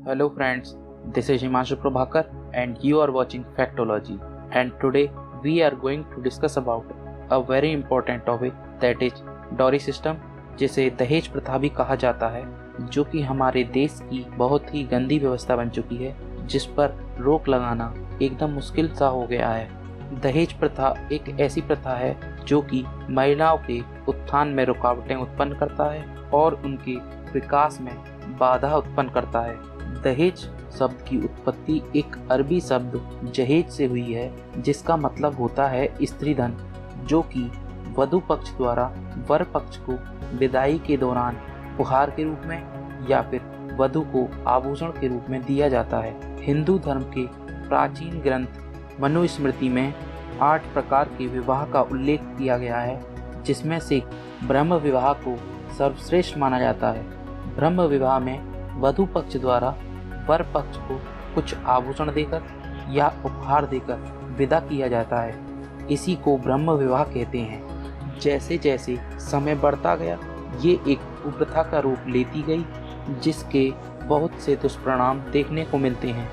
Hello friends, this is Himanshu Prabhakar and you are watching Factology, and today we are going to discuss about a very important topic, that is dowry system, जिसे दहेज प्रथा भी कहा जाता है, जो कि हमारे देश की बहुत ही गंदी व्यवस्था बन चुकी है, जिस पर रोक लगाना एकदम मुश्किल सा हो गया है। दहेज प्रथा एक ऐसी प्रथा है जो कि महिलाओं के उत्थान में रुकावटें उत्पन्न करता है और उनके विकास में बाधा उत्पन्न करता है। दहेज शब्द की उत्पत्ति एक अरबी शब्द जहेज से हुई है, जिसका मतलब होता है स्त्री धन, जो कि वधू पक्ष द्वारा वर पक्ष को विदाई के दौरान उपहार के रूप में या फिर वधू को आभूषण के रूप में दिया जाता है। हिंदू धर्म के प्राचीन ग्रंथ मनुस्मृति में 8 प्रकार के विवाह का उल्लेख किया गया है, जिसमें से ब्रह्म विवाह को सर्वश्रेष्ठ माना जाता है। ब्रह्म विवाह में वधू पक्ष द्वारा वर पक्ष को कुछ आभूषण देकर या उपहार देकर विदा किया जाता है। इसी को ब्रह्म विवाह कहते हैं। जैसे जैसे समय बढ़ता गया, ये एक कुप्रथा का रूप लेती गई, जिसके बहुत से दुष्परिणाम देखने को मिलते हैं,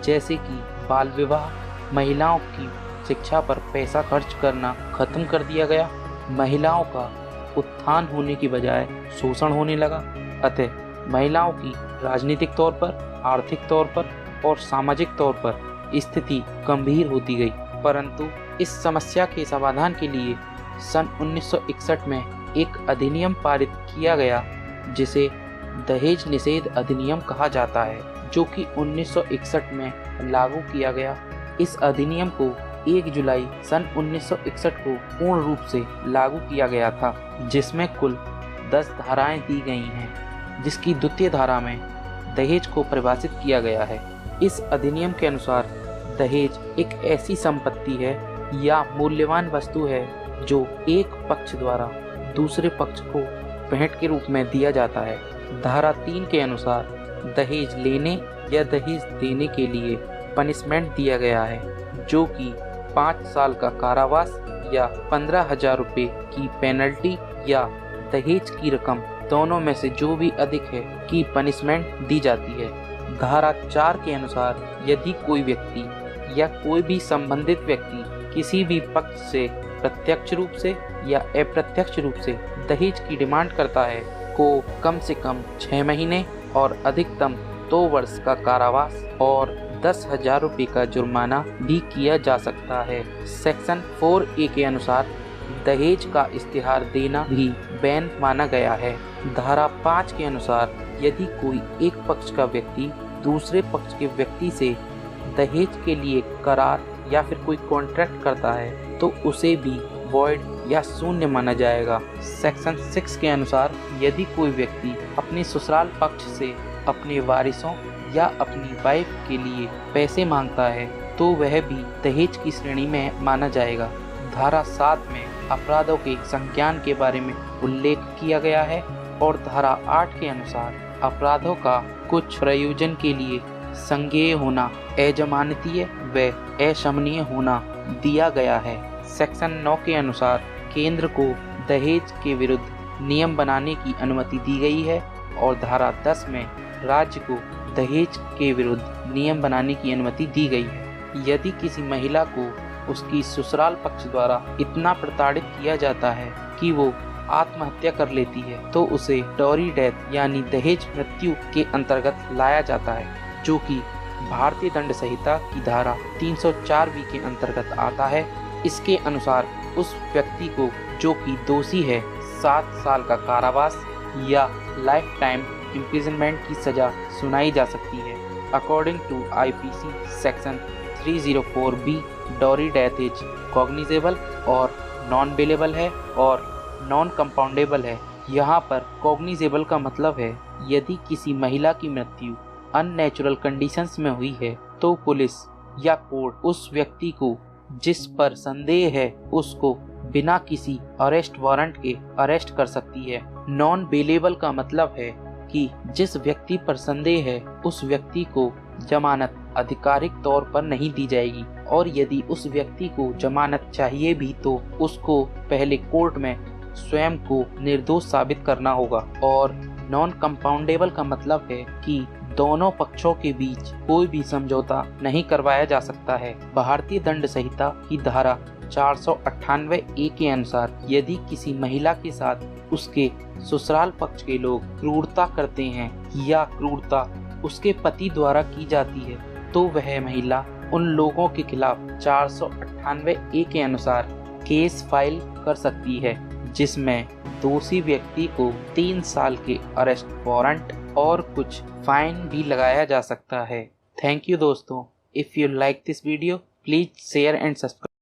जैसे कि बाल विवाह, महिलाओं की शिक्षा पर पैसा खर्च करना खत्म कर दिया गया, महिलाओं का उत्थान होने की बजाय शोषण होने लगा। अतः महिलाओं की राजनीतिक तौर पर, आर्थिक तौर पर और सामाजिक तौर पर स्थिति गंभीर होती गई। परंतु इस समस्या के समाधान के लिए सन 1961 में एक अधिनियम पारित किया गया, जिसे दहेज निषेध अधिनियम कहा जाता है, जो कि 1961 में लागू किया गया। इस अधिनियम को 1 जुलाई सन 1961 को पूर्ण रूप से लागू किया गया था, जिसमें कुल 10 धाराएं दी गई हैं, जिसकी द्वितीय धारा में दहेज को परिभाषित किया गया है। इस अधिनियम के अनुसार दहेज एक ऐसी संपत्ति है या मूल्यवान वस्तु है जो एक पक्ष द्वारा दूसरे पक्ष को भेंट के रूप में दिया जाता है। धारा 3 के अनुसार दहेज लेने या दहेज देने के लिए पनिशमेंट दिया गया है, जो कि 5 साल का कारावास या 15,000 रुपये की पेनल्टी या दहेज की रकम, दोनों में से जो भी अधिक है, की पनिशमेंट दी जाती है। धारा 4 के अनुसार यदि कोई व्यक्ति या कोई भी संबंधित व्यक्ति किसी भी पक्ष से प्रत्यक्ष रूप से या अप्रत्यक्ष रूप से दहेज की डिमांड करता है, को कम से कम 6 महीने और अधिकतम 2 वर्ष का कारावास और 10,000 रुपये का जुर्माना भी किया जा सकता है। सेक्शन 4A के अनुसार दहेज का इश्तिहार देना भी बैन माना गया है। धारा 5 के अनुसार यदि कोई एक पक्ष का व्यक्ति दूसरे पक्ष के व्यक्ति से दहेज के लिए करार या फिर कोई कॉन्ट्रैक्ट करता है, तो उसे भी वॉइड या शून्य माना जाएगा। सेक्शन 6 के अनुसार यदि कोई व्यक्ति अपने ससुराल पक्ष से अपने वारिसों या अपनी वाइफ के लिए पैसे मांगता है, तो वह भी दहेज की श्रेणी में माना जाएगा। धारा 7 में अपराधों के संज्ञान के बारे में उल्लेख किया गया है और धारा 8 के अनुसार अपराधों का कुछ प्रयोजन के लिए संज्ञेय होना, अजमानतीय व अशमनीय होना दिया गया है। सेक्शन 9 के अनुसार केंद्र को दहेज के विरुद्ध नियम बनाने की अनुमति दी गई है और धारा 10 में राज्य को दहेज के विरुद्ध नियम बनाने की अनुमति दी गई है। यदि किसी महिला को उसकी ससुराल पक्ष द्वारा इतना प्रताड़ित किया जाता है कि वो आत्महत्या कर लेती है, तो उसे डॉरी डेथ यानी दहेज मृत्यु के अंतर्गत लाया जाता है, जो कि भारतीय दंड संहिता की धारा 304B के अंतर्गत आता है। इसके अनुसार उस व्यक्ति को जो कि दोषी है 7 साल का कारावास या लाइफ टाइम इम्प्रिजनमेंट की सजा सुनाई जा सकती है। According to IPC section 304B, dowry death is cognizable और नॉन बेलेबल है और नॉन कंपाउंडेबल है। यहाँ पर कॉग्निजेबल का मतलब है यदि किसी महिला की मृत्यु अननेचुरल कंडीशंस में हुई है, तो पुलिस या कोर्ट उस व्यक्ति को जिस पर संदेह है उसको बिना किसी अरेस्ट वारंट के अरेस्ट कर सकती है। नॉन बेलेबल का मतलब है कि जिस व्यक्ति पर संदेह है उस व्यक्ति को जमानत आधिकारिक तौर पर नहीं दी जाएगी, और यदि उस व्यक्ति को जमानत चाहिए भी तो उसको पहले कोर्ट में स्वयं को निर्दोष साबित करना होगा। और नॉन कंपाउंडेबल का मतलब है कि दोनों पक्षों के बीच कोई भी समझौता नहीं करवाया जा सकता है। भारतीय दंड संहिता की धारा 498A के अनुसार यदि किसी महिला के साथ उसके ससुराल पक्ष के लोग क्रूरता करते हैं या क्रूरता उसके पति द्वारा की जाती है तो वह महिला उन लोगों के खिलाफ 498A के अनुसार केस फाइल कर सकती है, जिसमें दोषी व्यक्ति को 3 साल के अरेस्ट वारंट और कुछ फाइन भी लगाया जा सकता है। थैंक यू दोस्तों। If you like this video please share and subscribe.